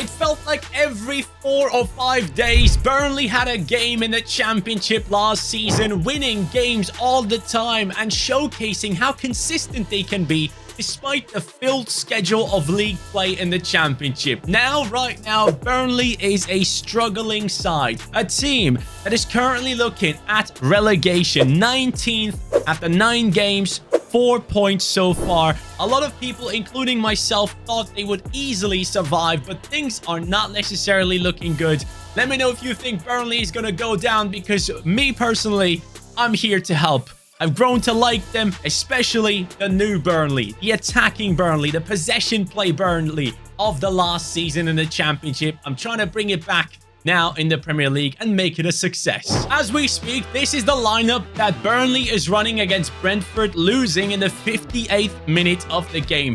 It felt like every 4 or 5 days, Burnley had a game in the championship last season, winning games all the time and showcasing how consistent they can be despite the filled schedule of league play in the championship. Right now, Burnley is a struggling side, a team that is currently looking at relegation, 19th after 9 games, 4 points so far. A lot of people, including myself, thought they would easily survive, but things are not necessarily looking good. Let me know if you think Burnley is going to go down, because me personally, I'm here to help. I've grown to like them, especially the new Burnley, the attacking Burnley, the possession play Burnley of the last season in the championship. I'm trying to bring it back now in the Premier League and make it a success. As we speak, this is the lineup that Burnley is running against Brentford, losing in the 58th minute of the game.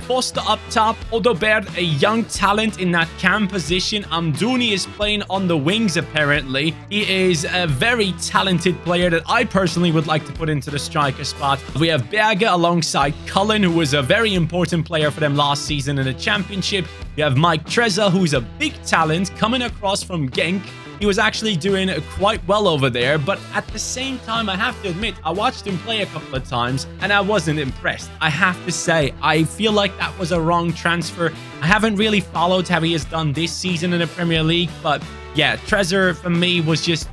Foster up top, Odobert, a young talent in that cam position. Amdouni is playing on the wings apparently. He is a very talented player that I personally would like to put into the striker spot. We have Berger alongside Cullen, who was a very important player for them last season in the championship. You have Mike Trezor, who's a big talent coming across from Genk. He was actually doing quite well over there, but at the same time, I have to admit, I watched him play a couple of times and I wasn't impressed. I have to say, I feel like that was a wrong transfer. I haven't really followed how he has done this season in the Premier League, but yeah, Trezor for me was just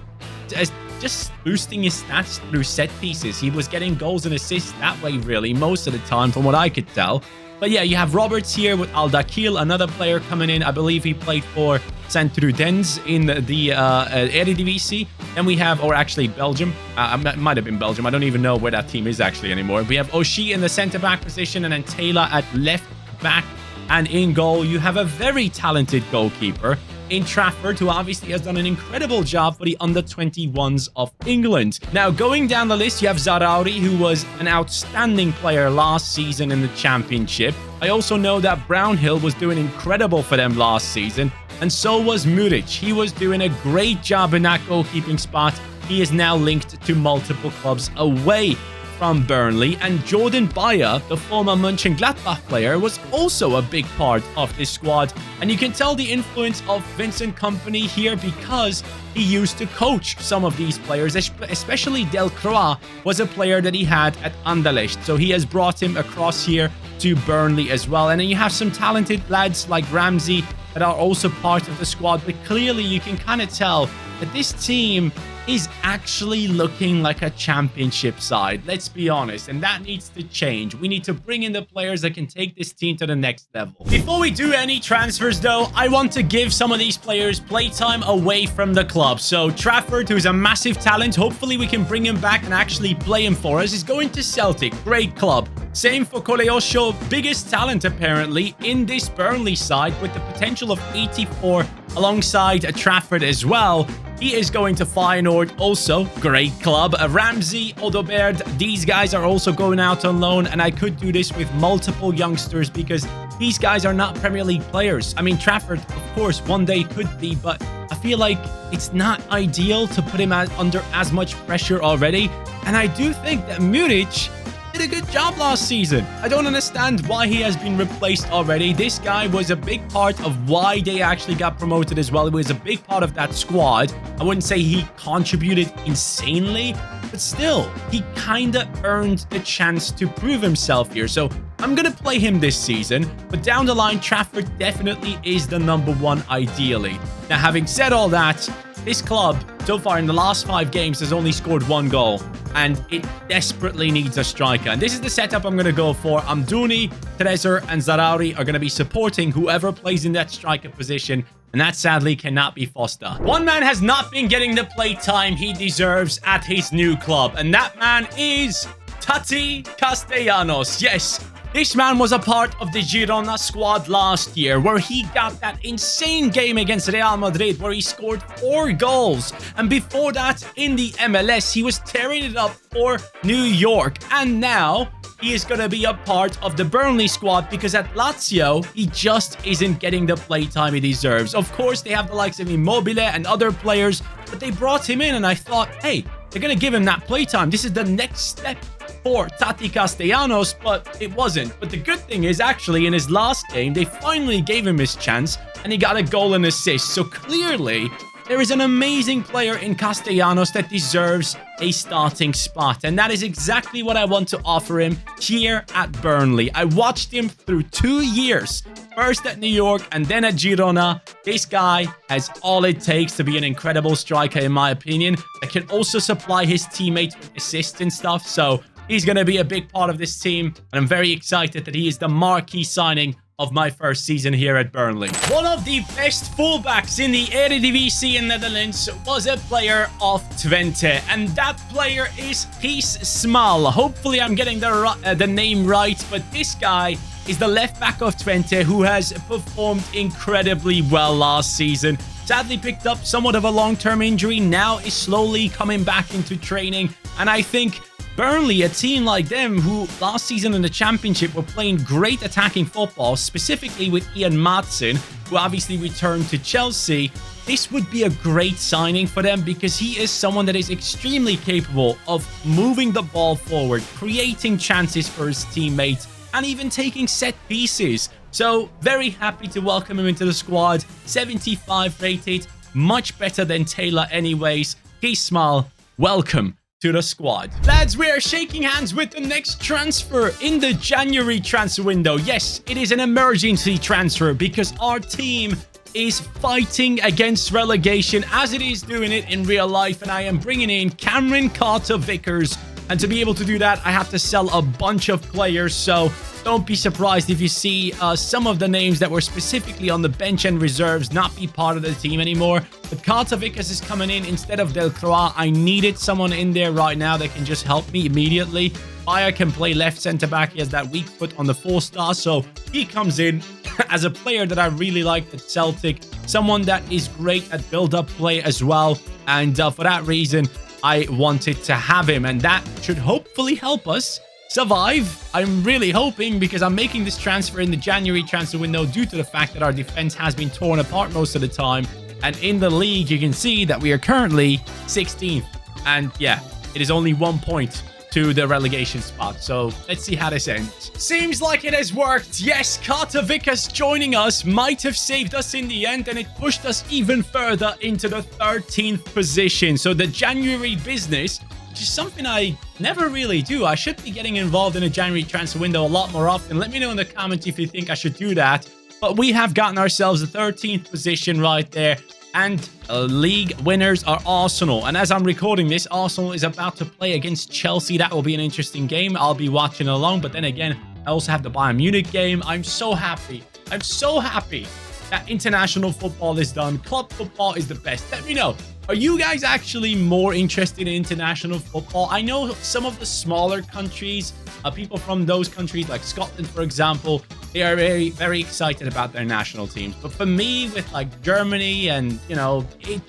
boosting his stats through set pieces. He was getting goals and assists that way, really, most of the time, from what I could tell. But yeah, you have Roberts here with Al-Dakil, another player coming in. I believe he played for Saint-Truden's in the Eredivisie. Then we have, or actually Belgium. It might have been Belgium. I don't even know where that team is actually anymore. We have Oshie in the centre-back position and then Taylor at left back. And in goal, you have a very talented goalkeeper in Trafford, who obviously has done an incredible job for the under-21s of England. Now, going down the list, you have Zarauri, who was an outstanding player last season in the championship. I also know that Brownhill was doing incredible for them last season, and so was Muric. He was doing a great job in that goalkeeping spot. He is now linked to multiple clubs away from Burnley, and Jordan Bayer, the former Mönchengladbach player, was also a big part of this squad. And you can tell the influence of Vincent Kompany here because he used to coach some of these players, especially Delcroix was a player that he had at Anderlecht. So he has brought him across here to Burnley as well. And then you have some talented lads like Ramsey that are also part of the squad. But clearly you can kind of tell that this team is actually looking like a championship side. Let's be honest, and that needs to change. We need to bring in the players that can take this team to the next level. Before we do any transfers though, I want to give some of these players playtime away from the club. So Trafford, who's a massive talent, hopefully we can bring him back and actually play him for us, is going to Celtic. Great club. Same for Koleosho, biggest talent apparently in this Burnley side with the potential of 84 alongside Trafford as well. He is going to Feyenoord, also great club. Ramsey, Odobert, these guys are also going out on loan, and I could do this with multiple youngsters because these guys are not Premier League players. I mean, Trafford, of course, one day could be, but I feel like it's not ideal to put him under as much pressure already. And I do think that Muric did a good job last season. I don't understand why he has been replaced already. This guy was a big part of why they actually got promoted as well. He was a big part of that squad. I wouldn't say he contributed insanely, but still, he kind of earned the chance to prove himself here. So I'm going to play him this season, but down the line, Trafford definitely is the #1 ideally. Now, having said all that, this club, so far in the last 5 games, has only scored 1 goal, and it desperately needs a striker. And this is the setup I'm going to go for. Amdouni, Trezor, and Zarauri are going to be supporting whoever plays in that striker position, and that sadly cannot be Foster. One man has not been getting the play time he deserves at his new club, and that man is Tati Castellanos. Yes, this man was a part of the Girona squad last year, where he got that insane game against Real Madrid, where he scored 4 goals. And before that, in the MLS, he was tearing it up for New York. And now, he is going to be a part of the Burnley squad because at Lazio, he just isn't getting the playtime he deserves. Of course, they have the likes of Immobile and other players, but they brought him in and I thought, hey, they're going to give him that playtime. This is the next step for Tati Castellanos, but it wasn't. But the good thing is, actually, in his last game, they finally gave him his chance, and he got a goal and assist. So clearly, there is an amazing player in Castellanos that deserves a starting spot. And that is exactly what I want to offer him here at Burnley. I watched him through 2 years. First at New York and then at Girona. This guy has all it takes to be an incredible striker, in my opinion, that can also supply his teammates with assists and stuff. So he's going to be a big part of this team. And I'm very excited that he is the marquee signing of my first season here at Burnley. One of the best fullbacks in the Eredivisie in Netherlands was a player of Twente, and that player is Kees Smal. Hopefully I'm getting the name right, but this guy is the left back of Twente who has performed incredibly well last season. Sadly picked up somewhat of a long-term injury, now is slowly coming back into training, and I think Burnley, a team like them who last season in the Championship were playing great attacking football, specifically with Ian Maatsen, who obviously returned to Chelsea, this would be a great signing for them because he is someone that is extremely capable of moving the ball forward, creating chances for his teammates, and even taking set pieces. So very happy to welcome him into the squad. 75 rated, much better than Taylor anyways. Kees Smal, welcome to the squad. Lads, we are shaking hands with the next transfer in the January transfer window. Yes, it is an emergency transfer because our team is fighting against relegation as it is doing it in real life, and I am bringing in Cameron Carter-Vickers, and to be able to do that I have to sell a bunch of players, so don't be surprised if you see some of the names that were specifically on the bench and reserves not be part of the team anymore. But Carter-Vickers is coming in instead of Delcroix. I needed someone in there right now that can just help me immediately. Bayer can play left centre-back. He has that weak foot on the 4-star, so he comes in as a player that I really liked at Celtic. Someone that is great at build-up play as well, and for that reason, I wanted to have him, and that should hopefully help us survive. I'm really hoping, because I'm making this transfer in the January transfer window due to the fact that our defense has been torn apart most of the time. And in the league, you can see that we are currently 16th. And yeah, it is only 1 point to the relegation spot. So let's see how this ends. Seems like it has worked. Yes, Carter-Vickers joining us might have saved us in the end, and it pushed us even further into the 13th position. So the January business, which is something I never really do. I should be getting involved in a January transfer window a lot more often. Let me know in the comments if you think I should do that. But we have gotten ourselves the 13th position right there. And league winners are Arsenal. And as I'm recording this, Arsenal is about to play against Chelsea. That will be an interesting game. I'll be watching along. But then again, I also have the Bayern Munich game. I'm so happy. I'm so happy that international football is done. Club football is the best. Let me know. Are you guys actually more interested in international football? I know some of the smaller countries, people from those countries like Scotland, for example, they are very, very excited about their national teams. But for me, with like Germany and, you know, you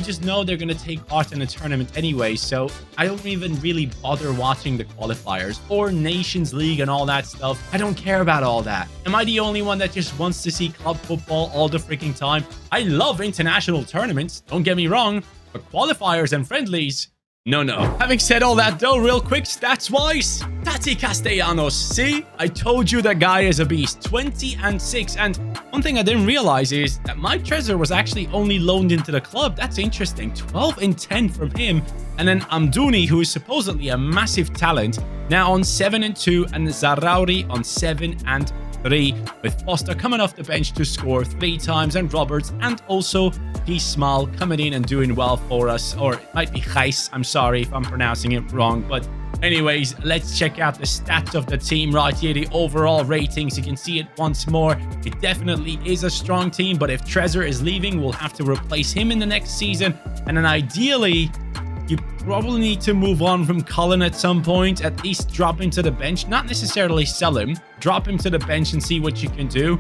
just know they're going to take part in the tournament anyway. So I don't even really bother watching the qualifiers or Nations League and all that stuff. I don't care about all that. Am I the only one that just wants to see club football all the freaking time? I love international tournaments, don't get me wrong, but qualifiers and friendlies, no. Having said all that though, real quick, stats-wise, Tati Castellanos. See, I told you that guy is a beast. 20 and 6. And one thing I didn't realize is that Mike Trezor was actually only loaned into the club. That's interesting. 12 and 10 from him. And then Amdouni, who is supposedly a massive talent, now on 7 and 2, and Zarauri on 7 and 3, with Foster coming off the bench to score 3 times, and Roberts and also Kees Smal coming in and doing well for us. Or it might be Gijs, I'm sorry if I'm pronouncing it wrong. But anyways, let's check out the stats of the team right here, the overall ratings. You can see it once more. It definitely is a strong team, but if Trezor is leaving, we'll have to replace him in the next season. And then ideally, you probably need to move on from Cullen at some point, at least drop him to the bench, not necessarily sell him, drop him to the bench and see what you can do,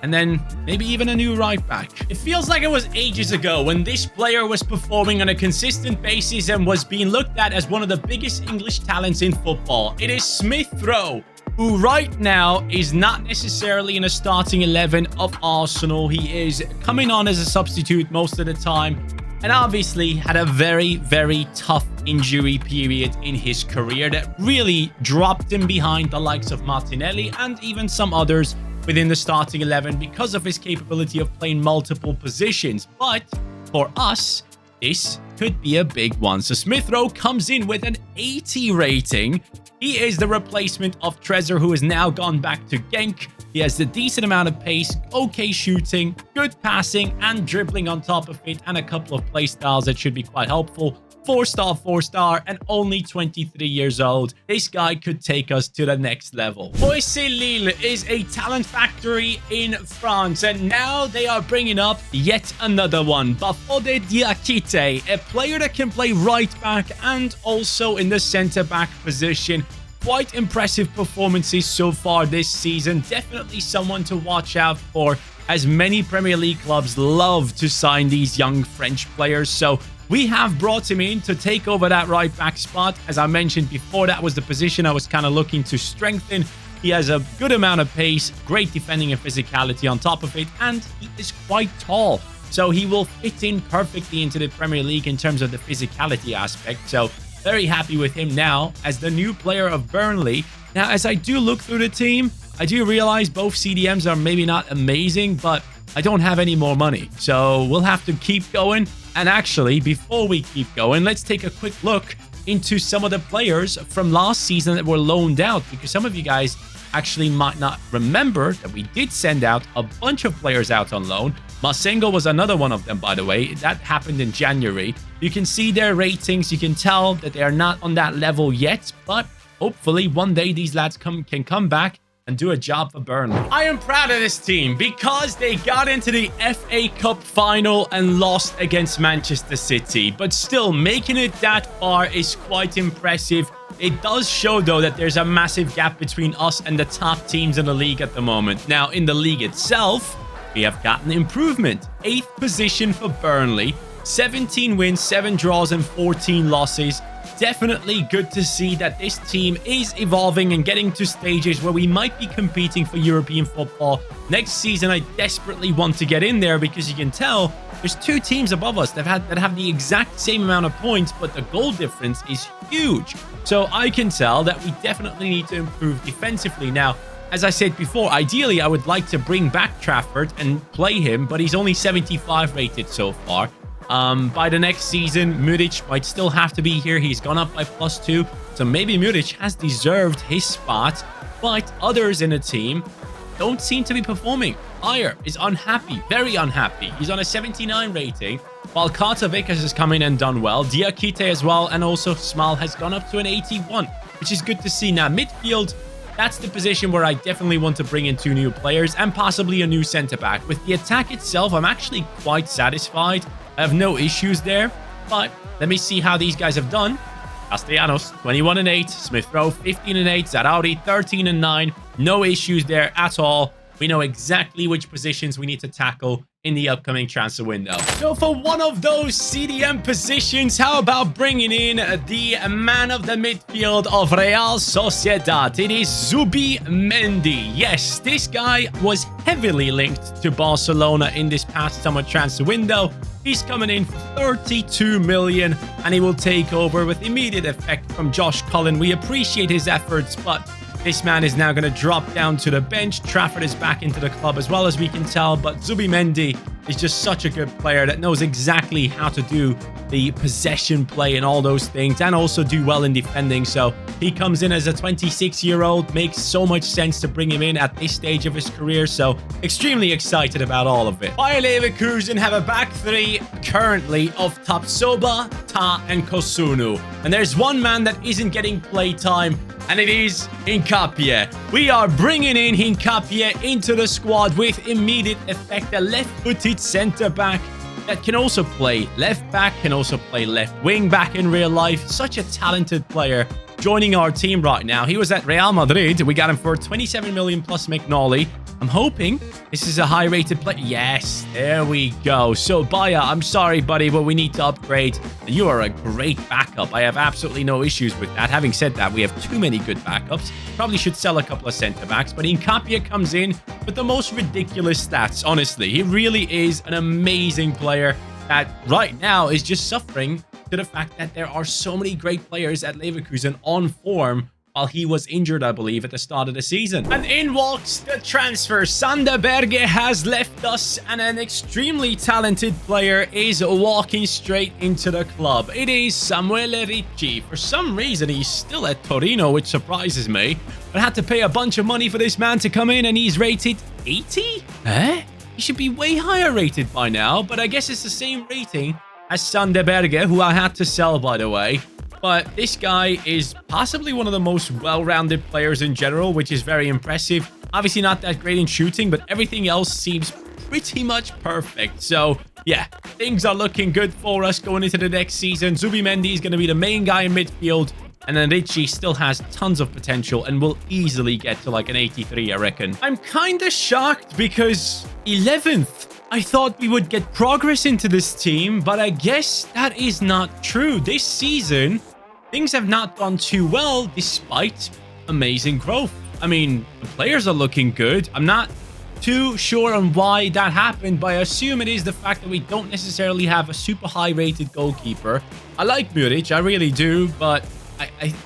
and then maybe even a new right back. It feels like it was ages ago when this player was performing on a consistent basis and was being looked at as one of the biggest English talents in football. It is Smith Rowe, who right now is not necessarily in a starting 11 of Arsenal. He is coming on as a substitute most of the time. and obviously had a very, very tough injury period in his career that really dropped him behind the likes of Martinelli and even some others within the starting 11 because of his capability of playing multiple positions. But for us, this could be a big one. So Smith Rowe comes in with an 80 rating. He is the replacement of Trezor, who has now gone back to Genk. He has a decent amount of pace, okay shooting, good passing and dribbling on top of it, and a couple of play styles that should be quite helpful. 4-star, 4-star, and only 23 years old. This guy could take us to the next level. OSC Lille is a talent factory in France, and now they are bringing up yet another one. Bafode Diakite, a player that can play right back and also in the center back position. Quite impressive performances so far this season. Definitely someone to watch out for, as many Premier League clubs love to sign these young French players. So we have brought him in to take over that right back spot. As I mentioned before, that was the position I was kind of looking to strengthen. He has a good amount of pace, great defending and physicality on top of it, and he is quite tall. So he will fit in perfectly into the Premier League in terms of the physicality aspect. So very happy with him now as the new player of Burnley. Now, as I do look through the team, I do realize both CDMs are maybe not amazing, but I don't have any more money. So we'll have to keep going. And actually, before we keep going, let's take a quick look into some of the players from last season that were loaned out, because some of you guys actually might not remember that we did send out a bunch of players out on loan. Masengo was another one of them, by the way. That happened in January. You can see their ratings. You can tell that they are not on that level yet, but hopefully one day these lads can come back and do a job for Burnley. I am proud of this team because they got into the FA Cup final and lost against Manchester City. But still, making it that far is quite impressive. It does show, though, that there's a massive gap between us and the top teams in the league at the moment. Now, in the league itself, we have gotten improvement. 8th position for Burnley. 17 wins, 7 draws, and 14 losses. Definitely good to see that this team is evolving and getting to stages where we might be competing for European football. Next season, I desperately want to get in there because you can tell there's 2 teams above us that have the exact same amount of points, but the goal difference is huge. So I can tell that we definitely need to improve defensively. Now, as I said before, ideally, I would like to bring back Trafford and play him, but he's only 75 rated so far. By the next season, Muric might still have to be here. He's gone up by +2. So maybe Muric has deserved his spot, but others in the team don't seem to be performing. Ayer is unhappy, very unhappy. He's on a 79 rating, while Carter Vickers has come in and done well. Diakite as well, and also Smal has gone up to an 81, which is good to see. Now, midfield, that's the position where I definitely want to bring in 2 new players and possibly a new centre-back. With the attack itself, I'm actually quite satisfied. I have no issues there, but let me see how these guys have done. Castellanos, 21-8. Smith Rowe, 15-8. Zarauri, 13-9. No issues there at all. We know exactly which positions we need to tackle in the upcoming transfer window. So for one of those CDM positions, how about bringing in the man of the midfield of Real Sociedad? It is Zubimendi. Yes, this guy was heavily linked to Barcelona in this past summer transfer window. He's coming in for 32 million, and he will take over with immediate effect from Josh Cullen. We appreciate his efforts, but this man is now going to drop down to the bench. Trafford is back into the club as well, as we can tell, but Zubimendi is just such a good player that knows exactly how to do the possession play and all those things, and also do well in defending. So he comes in as a 26-year-old. Makes so much sense to bring him in at this stage of his career. So extremely excited about all of it. Bayer Leverkusen have a back 3 currently of Tapsoba, Ta, and Kosunu. And there's one man that isn't getting play time, and it is Hincapie. We are bringing in Hincapie into the squad with immediate effect. A left-footed centre-back that can also play left back, can also play left wing back in real life. Such a talented player joining our team right now. He was at Real Madrid. We got him for 27 million plus McNally. I'm hoping this is a high-rated player. Yes, there we go. So, Bayer, I'm sorry, buddy, but we need to upgrade. You are a great backup. I have absolutely no issues with that. Having said that, we have too many good backups. Probably should sell a couple of centre-backs, but Hincapie comes in with the most ridiculous stats, honestly. He really is an amazing player. that right now is just suffering to the fact that there are so many great players at Leverkusen on form while he was injured, I believe, at the start of the season. And in walks the transfer. Sander Berge has left us, and an extremely talented player is walking straight into the club. It is Samuele Ricci. For some reason, he's still at Torino, which surprises me. But I had to pay a bunch of money for this man to come in, and he's rated 80? Eh? He should be way higher rated by now, but I guess it's the same rating as Sander Berge, who I had to sell, by the way. But this guy is possibly one of the most well-rounded players in general, which is very impressive. Obviously not that great in shooting, but everything else seems pretty much perfect. So, yeah, things are looking good for us going into the next season. Zubimendi is going to be the main guy in midfield. And then Ricci still has tons of potential and will easily get to like an 83, I reckon. I'm kind of shocked because 11th. I thought we would get progress into this team, but I guess that is not true. This season, things have not gone too well despite amazing growth. I mean, the players are looking good. I'm not too sure on why that happened, but I assume it is the fact that we don't necessarily have a super high-rated goalkeeper. I like Muric, I really do, but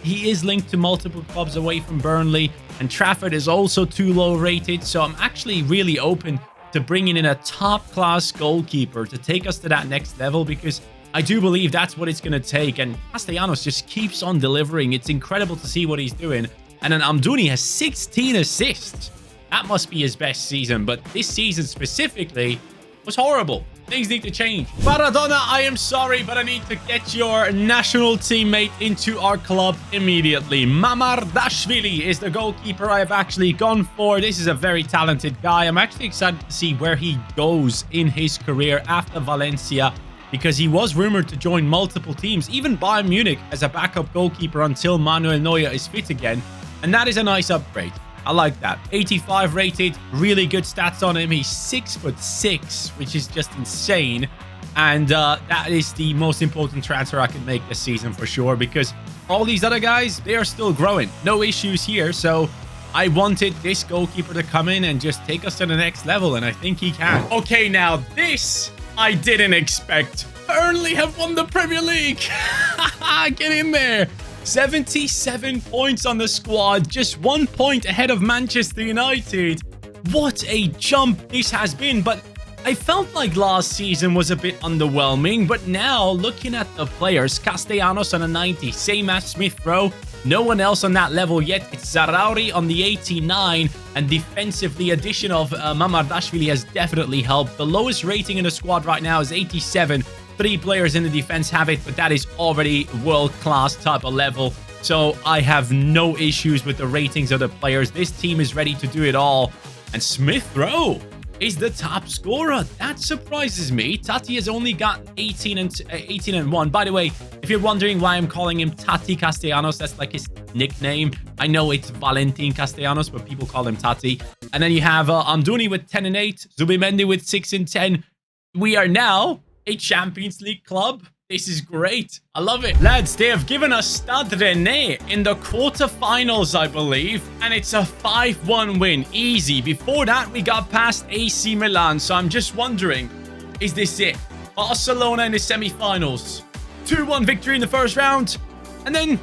he is linked to multiple clubs away from Burnley, and Trafford is also too low-rated, so I'm actually really open to bringing in a top-class goalkeeper to take us to that next level, because I do believe that's what it's going to take. And Castellanos just keeps on delivering. It's incredible to see what he's doing. And then Amdouni has 16 assists. That must be his best season. But this season specifically was horrible. Things need to change. Maradona, I am sorry, but I need to get your national teammate into our club immediately. Mamardashvili is the goalkeeper I have actually gone for. This is a very talented guy. I'm actually excited to see where he goes in his career after Valencia, because he was rumored to join multiple teams, even Bayern Munich, as a backup goalkeeper until Manuel Neuer is fit again. And that is a nice upgrade. I like that. 85 rated, really good stats on him. He's 6'6", which is just insane. And that is the most important transfer I can make this season for sure, because all these other guys, they are still growing. No issues here. So I wanted this goalkeeper to come in and just take us to the next level, and I think he can. Okay, now this I didn't expect. Burnley have won the Premier League. Get in there. 77 points on the squad, just 1 point ahead of Manchester United. What a jump this has been, but I felt like last season was a bit underwhelming, but now looking at the players, Castellanos on a 90, same as Smith Rowe, no one else on that level yet. It's Zarauri on the 89, and defensively, addition of Mamardashvili has definitely helped. The lowest rating in the squad right now is 87. 3 players in the defense have it, but that is already world-class type of level. So I have no issues with the ratings of the players. This team is ready to do it all. And Smith Rowe is the top scorer. That surprises me. Tati has only got 18 and 1. By the way, if you're wondering why I'm calling him Tati Castellanos, that's like his nickname. I know it's Valentin Castellanos, but people call him Tati. And then you have Amdouni with 10 and 8, Zubimendi with 6 and 10. We are now a Champions League club. This is great. I love it. Lads, they have given us Stade Rennais in the quarterfinals, I believe. And it's a 5-1 win. Easy. Before that, we got past AC Milan. So I'm just wondering, is this it? Barcelona in the semi-finals. 2-1 victory in the first round. And then,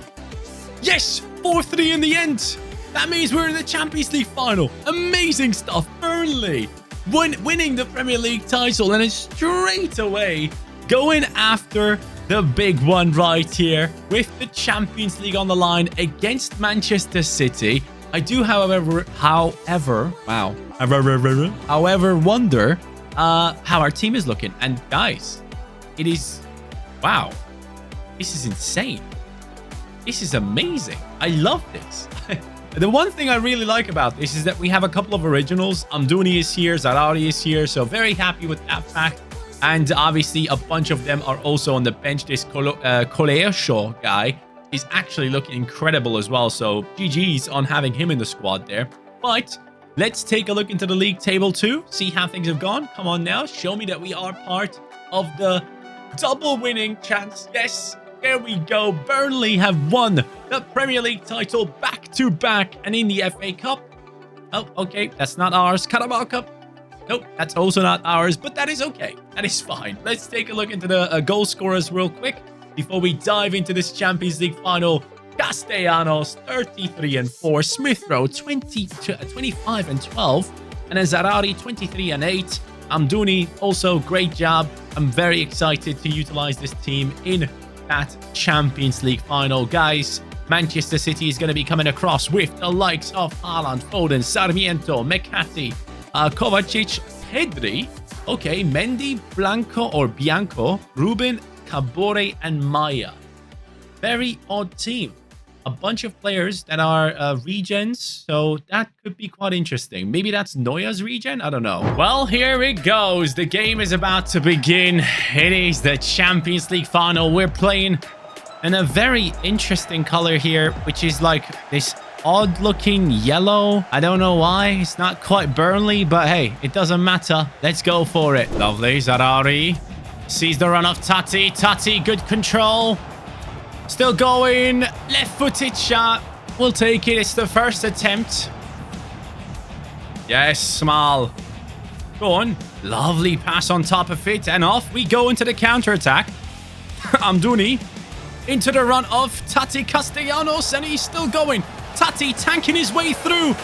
yes, 4-3 in the end. That means we're in the Champions League final. Amazing stuff. Burnley winning the Premier League title, and it's straight away going after the big one right here with the Champions League on the line against Manchester City. I do, however, wonder how our team is looking. And guys, it is, wow, this is insane. This is amazing. I love this. The one thing I really like about this is that we have a couple of originals. Amdouni is here, Zarauri is here, so very happy with that fact. And obviously, a bunch of them are also on the bench. This Coleasho guy is actually looking incredible as well, so GG's on having him in the squad there. But let's take a look into the league table too, see how things have gone. Come on now, show me that we are part of the double winning chance. Yes. There we go. Burnley have won the Premier League title back-to-back, and in the FA Cup. Oh, okay. That's not ours. Carabao Cup. Nope, that's also not ours, but that is okay. That is fine. Let's take a look into the goal scorers real quick before we dive into this Champions League final. Castellanos, 33-4. Smith Rowe, 25-12. And Zarari, 23-8. Amdouni, also great job. I'm very excited to utilize this team in that Champions League final. Guys, Manchester City is going to be coming across with the likes of Haaland, Foden, Sarmiento, McCarthy, Kovacic, Pedri, okay, Mendy, Bianco, Ruben, Cabore, and Maya. Very odd team. A bunch of players that are regens, so that could be quite interesting. Maybe that's Neuer's regen? I don't know. Well, here it goes. The game is about to begin. It is the Champions League final. We're playing in a very interesting color here, which is like this odd-looking yellow. I don't know why. It's not quite Burnley, but hey, it doesn't matter. Let's go for it. Lovely. Zarari sees the run of Tati. Tati, good control. Still going. Left-footed shot. We'll take it. It's the first attempt. Yes, Small. Go on. Lovely pass on top of it. And off we go into the counter-attack. Amdouni into the run of Tati Castellanos. And he's still going. Tati tanking his way through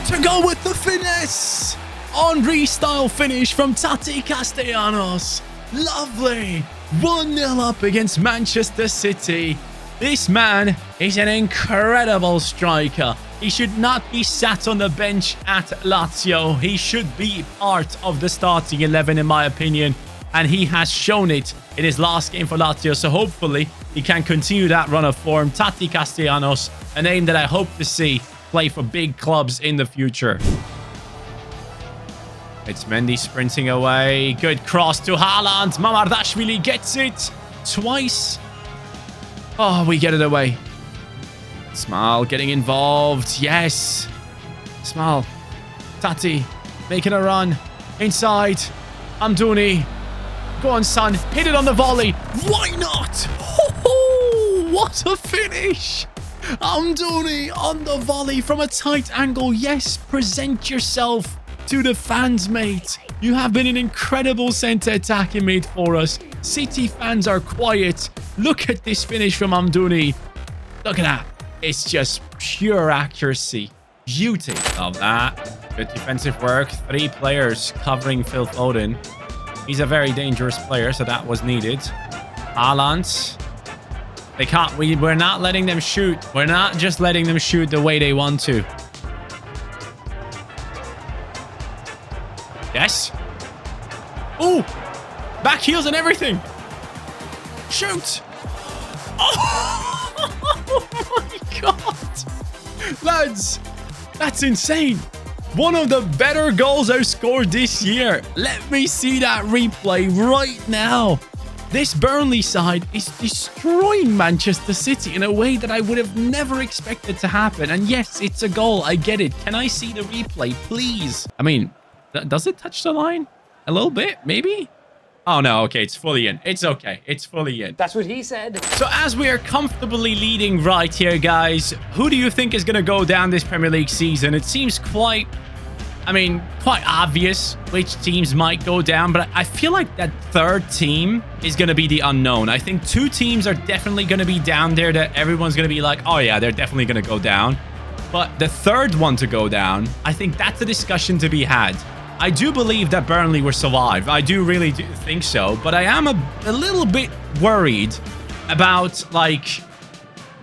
to go with the finesse. Henry-style finish from Tati Castellanos. Lovely. 1-0 up against Manchester City. This man is an incredible striker. He should not be sat on the bench at Lazio. He should be part of the starting 11 in my opinion. And he has shown it in his last game for Lazio. So hopefully he can continue that run of form. Tati Castellanos, a name that I hope to see play for big clubs in the future. It's Mendy sprinting away. Good cross to Haaland. Mamardashvili gets it twice. Oh, we get it away. Small getting involved. Yes. Small. Tati making a run. Inside. Amdouni. Go on, son. Hit it on the volley. Why not? Oh, what a finish. Amdouni on the volley from a tight angle. Yes, present yourself to the fans, mate. You have been an incredible centre attacking mate for us. City fans are quiet. Look at this finish from Amdouni. Look at that. It's just pure accuracy. Beauty of that. Good defensive work. 3 players covering Phil Foden. He's a very dangerous player, so that was needed. Haaland. They can't. We're not letting them shoot. We're not just letting them shoot the way they want to. Yes. Oh, back heels and everything. Shoot. Oh my God. Lads, that's insane. One of the better goals I've scored this year. Let me see that replay right now. This Burnley side is destroying Manchester City in a way that I would have never expected to happen. And yes, it's a goal. I get it. Can I see the replay, please? I mean, does it touch the line? A little bit, maybe? Oh, no. Okay, it's fully in. It's okay. It's fully in. That's what he said. So as we are comfortably leading right here, guys, who do you think is going to go down this Premier League season? It seems quite obvious which teams might go down, but I feel like that third team is going to be the unknown. I think 2 teams are definitely going to be down there that everyone's going to be like, oh yeah, they're definitely going to go down. But the third one to go down, I think that's a discussion to be had. I do believe that Burnley will survive. I do really think so. But I am a little bit worried about, like,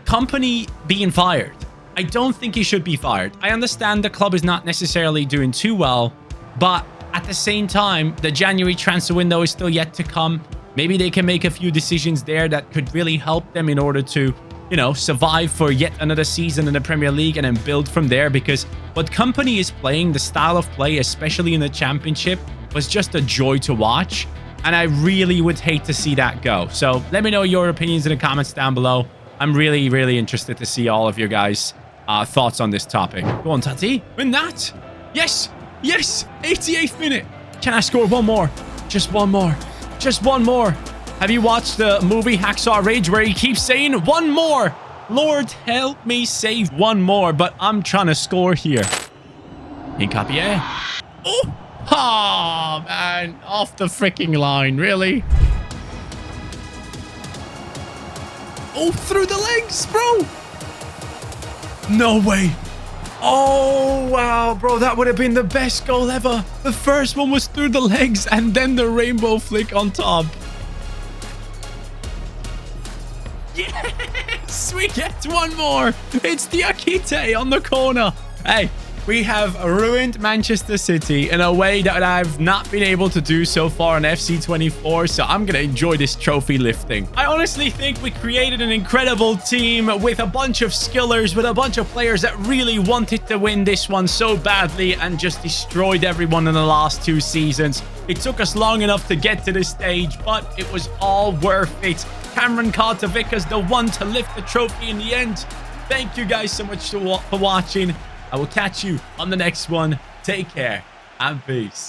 Kompany being fired. I don't think he should be fired. I understand the club is not necessarily doing too well. But at the same time, the January transfer window is still yet to come. Maybe they can make a few decisions there that could really help them in order to, you know, survive for yet another season in the Premier League and then build from there, because what Kompany is playing, the style of play, especially in the Championship, was just a joy to watch. And I really would hate to see that go. So let me know your opinions in the comments down below. I'm really, really interested to see all of your guys' thoughts on this topic. Go on, Tati. Win that. Yes. Yes. 88th minute. Can I score one more? Just one more. Just one more. Have you watched the movie Hacksaw Ridge where he keeps saying one more? Lord help me save one more, but I'm trying to score here. Hincapié. Oh, Oh, man. Off the freaking line. Really? Oh, through the legs, bro. No way. Oh, wow, bro. That would have been the best goal ever. The first one was through the legs and then the rainbow flick on top. Yes, we get one more. It's the Akite on the corner. Hey, we have ruined Manchester City in a way that I've not been able to do so far on FC24, so I'm going to enjoy this trophy lifting. I honestly think we created an incredible team with a bunch of skillers, with a bunch of players that really wanted to win this one so badly and just destroyed everyone in the last 2 seasons. It took us long enough to get to this stage, but it was all worth it. Cameron Carter-Vickers, the one to lift the trophy in the end. Thank you guys so much for watching. I will catch you on the next one. Take care and peace.